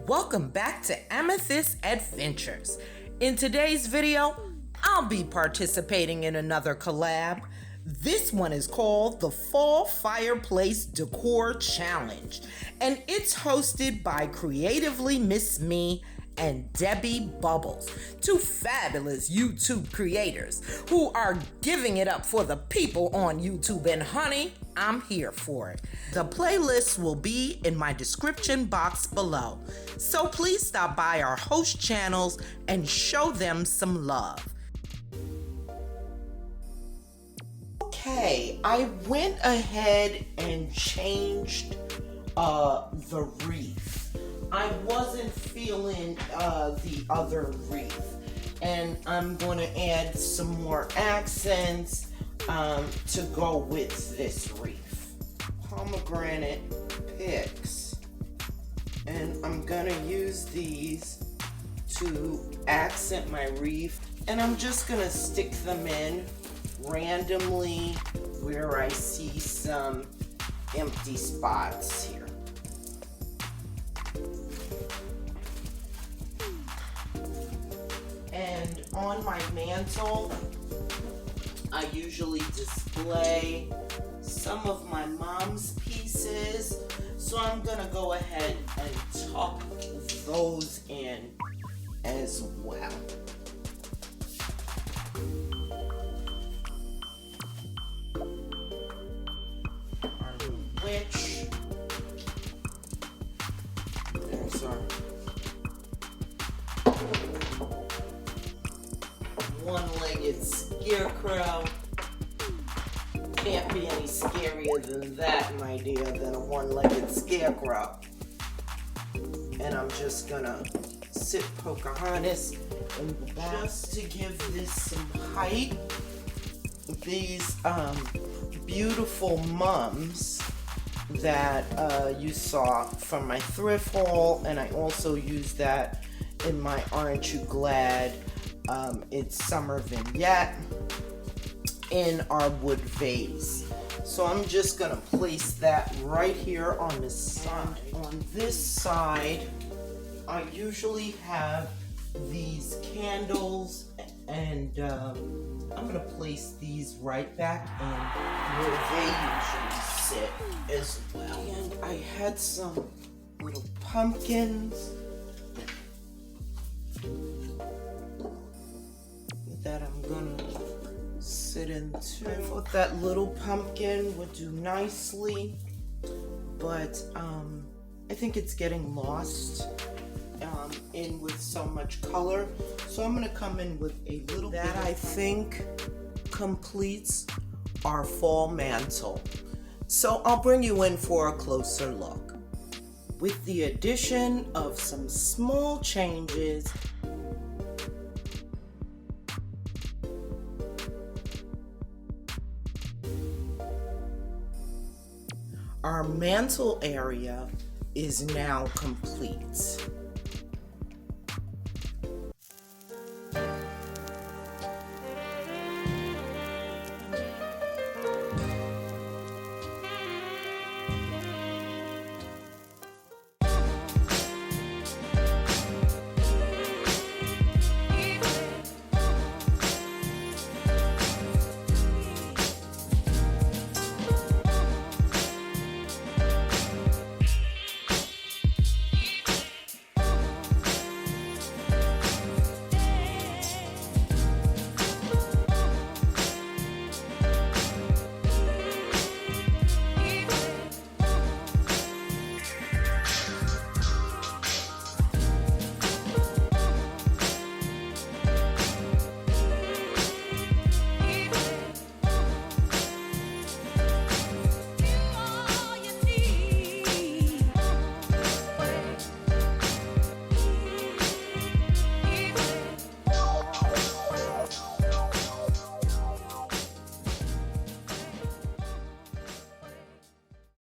Welcome back to Amethyst Adventures. In today's video, I'll be participating in another collab. This one is called the Fallfireplace Challenge, and it's hosted by Creatively Miss Me and Debbie Bubbles, two fabulous YouTube creators who are giving it up for the people on YouTube, and honey, I'm here for it. The playlist will be in my description box below, so please stop by our host channels and show them some love. Okay, I went ahead and changed the wreath. I wasn't feeling the other wreath, and I'm going to add some more accents to go with this wreath. Pomegranate picks, and I'm going to use these to accent my wreath, and I'm just going to stick them in randomly where I see some empty spots here. And on my mantle, I usually display some of my mom's pieces, so I'm gonna go ahead and tuck those in as well. Our witch. There's our one-legged scarecrow. Can't be any scarier than that, my dear, than a one-legged scarecrow. And I'm just gonna sit Pocahontas in the back just to give this some height. These beautiful mums that you saw from my thrift haul, and I also used that in my Aren't You Glad it's summer vignette in our wood vase. So I'm just gonna place that right here on the side. On this side, I usually have these candles, and I'm gonna place these right back in where they usually sit as well. And I had some little pumpkins that I'm gonna sit into. I thought that little pumpkin would do nicely, but I think it's getting lost in with so much color. So I'm gonna come in with a little that I think completes our fall mantle. So I'll bring you in for a closer look. With the addition of some small changes, our mantle area is now complete.